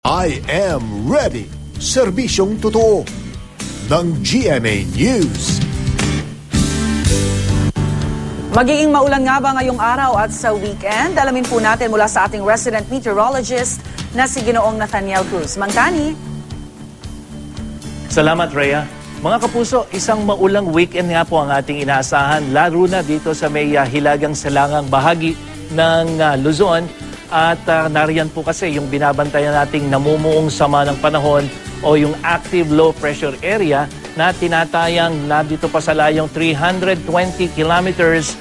I am ready. Serbisyong totoo ng GMA News. Magiging maulan nga ba ngayong araw at sa weekend? Alamin po natin mula sa ating resident meteorologist na si Ginoong Nathaniel Cruz. Mangkani. Salamat, Rhea. Mga kapuso, isang maulang weekend nga po ang ating inaasahan, lalo na dito sa may hilagang silangang bahagi ng Luzon. At nariyan po kasi yung binabantayan nating namumuong sama ng panahon o yung active low pressure area na tinatayang na dito pa sa layong 320 kilometers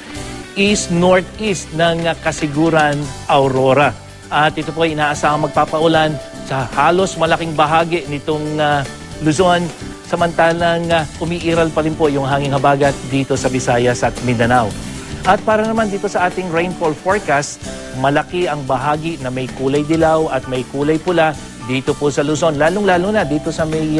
east-northeast ng Kasiguran, Aurora. At ito po ay inaasahang magpapaulan sa halos malaking bahagi nitong Luzon, samantalang umiiral pa rin po yung hanging habagat dito sa Visayas at Mindanao. At para naman dito sa ating rainfall forecast, malaki ang bahagi na may kulay dilaw at may kulay pula dito po sa Luzon, lalong-lalo na dito sa may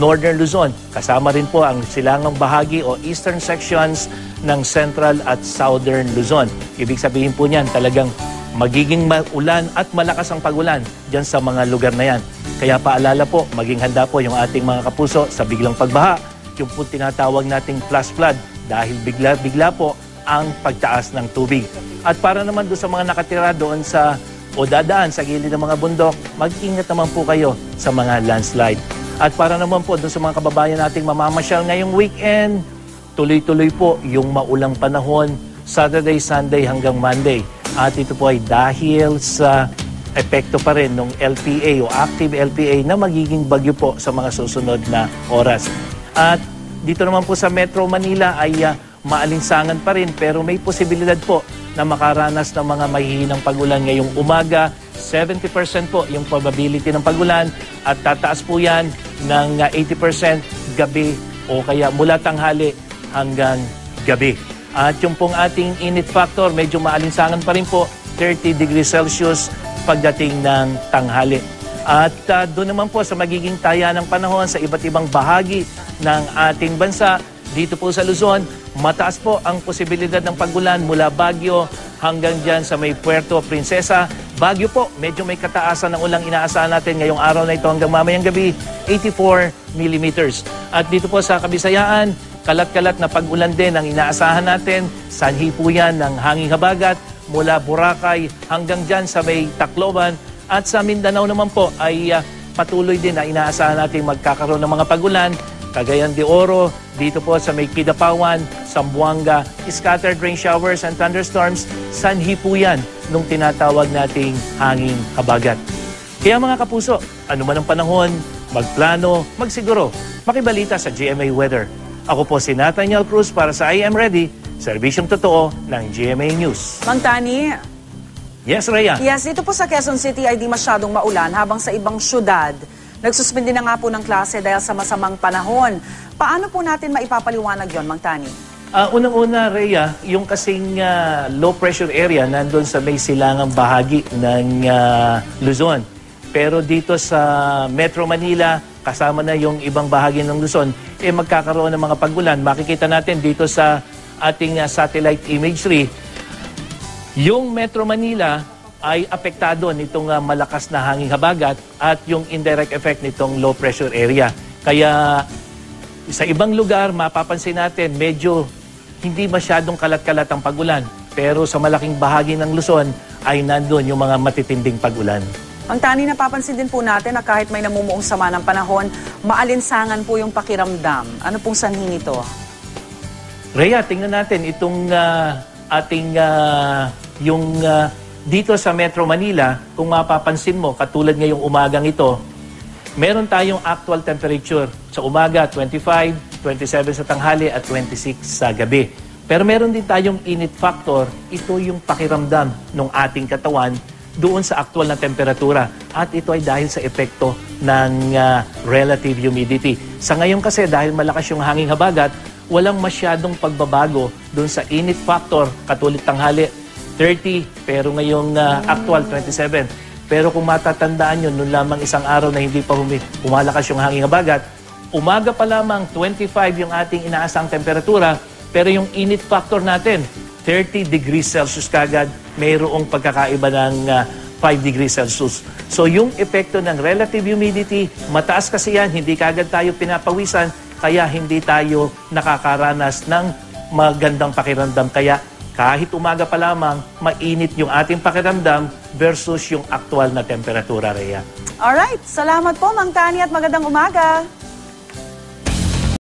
northern Luzon. Kasama rin po ang silangang bahagi o eastern sections ng central at southern Luzon. Ibig sabihin po niyan, talagang magiging ulan at malakas ang pagulan dyan sa mga lugar na yan. Kaya paalala po, maging handa po yung ating mga kapuso sa biglang pagbaha, yung po tinatawag nating flash flood dahil bigla po ang pagtaas ng tubig. At para naman doon sa mga nakatira doon sa o dadaan sa gilid ng mga bundok, mag-ingat naman po kayo sa mga landslide. At para naman po doon sa mga kababayan nating mamamasyal ngayong weekend, tuloy-tuloy po yung maulang panahon Saturday, Sunday hanggang Monday. At ito po ay dahil sa epekto pa rin ng LPA o active LPA na magiging bagyo po sa mga susunod na oras. At dito naman po sa Metro Manila ay maalinsangan pa rin pero may posibilidad po na makaranas ng mga mahihinang pagulan ngayong umaga. 70% po yung probability ng pagulan at tataas po yan ng 80% gabi o kaya mula tanghali hanggang gabi. At yung pong ating init factor, medyo maalinsangan pa rin po, 30 degrees Celsius pagdating ng tanghali. At doon naman po sa magiging taya ng panahon sa iba't ibang bahagi ng ating bansa, dito po sa Luzon, mataas po ang posibilidad ng pagulan mula Baguio hanggang dyan sa may Puerto Princesa. Baguio po, medyo may kataasan ng ulang inaasahan natin ngayong araw na ito hanggang mamayang gabi, 84 millimeters. At dito po sa Kabisayaan, kalat-kalat na pag-ulan din ang inaasahan natin. Sanhi po yan ng hanging habagat mula Boracay hanggang dyan sa may Tacloban. At sa Mindanao naman po ay patuloy din na inaasahan natin magkakaroon ng mga pagulan. Cagayan de Oro, dito po sa may Kidapawan, Zamboanga, scattered rain showers and thunderstorms, sanhi po yan nung tinatawag nating hanging habagat. Kaya mga kapuso, ano man ang panahon, magplano, magsiguro, makibalita sa GMA Weather. Ako po si Nathaniel Cruz para sa I Am Ready, serbisyong totoo ng GMA News. Mangtani. Yes, Rhea. Yes, dito po sa Quezon City ay di masyadong maulan habang sa ibang syudad nagsuspindi na nga po ng klase dahil sa masamang panahon. Paano po natin maipapaliwanag yon, Mangtani? Unang-una, Rhea, yung kasing low pressure area nandun sa may silangang bahagi ng Luzon. Pero dito sa Metro Manila, kasama na yung ibang bahagi ng Luzon, magkakaroon ng mga pagulan. Makikita natin dito sa ating satellite imagery, yung Metro Manila ay apektado nitong malakas na hanging habagat at yung indirect effect nitong low pressure area. Kaya sa ibang lugar, mapapansin natin medyo hindi masyadong kalat-kalat ang pagulan. Pero sa malaking bahagi ng Luzon ay nandun yung mga matitinding pagulan. Ang tani napapansin din po natin na kahit may namumuong sama ng panahon, maalinsangan po yung pakiramdam. Ano pong sanhi nito? Rhea, tingnan natin itong ating dito sa Metro Manila, kung mapapansin mo, katulad ngayong umagang ito, meron tayong actual temperature. Sa umaga, 25, 27 sa tanghali at 26 sa gabi. Pero meron din tayong init factor. Ito yung pakiramdam ng ating katawan doon sa actual na temperatura. At ito ay dahil sa epekto ng relative humidity. Sa ngayon kasi, dahil malakas yung hanging habagat, walang masyadong pagbabago doon sa init factor, katulad tanghali, 30, pero ngayong actual 27. Pero kung matatandaan nyo, noon lamang isang araw na hindi pa humalakas yung hanging habagat, umaga pa lamang 25 yung ating inaasang temperatura, pero yung init factor natin, 30 degrees Celsius kagad, mayroong pagkakaiba ng 5 degrees Celsius. So yung epekto ng relative humidity, mataas kasi yan, hindi kagad tayo pinapawisan, kaya hindi tayo nakakaranas ng magandang pakiramdam. Kaya kahit umaga pa lamang, mainit yung ating pakiramdam versus yung aktual na temperatura, Rhea. Alright, salamat po Mang Tani at magandang umaga.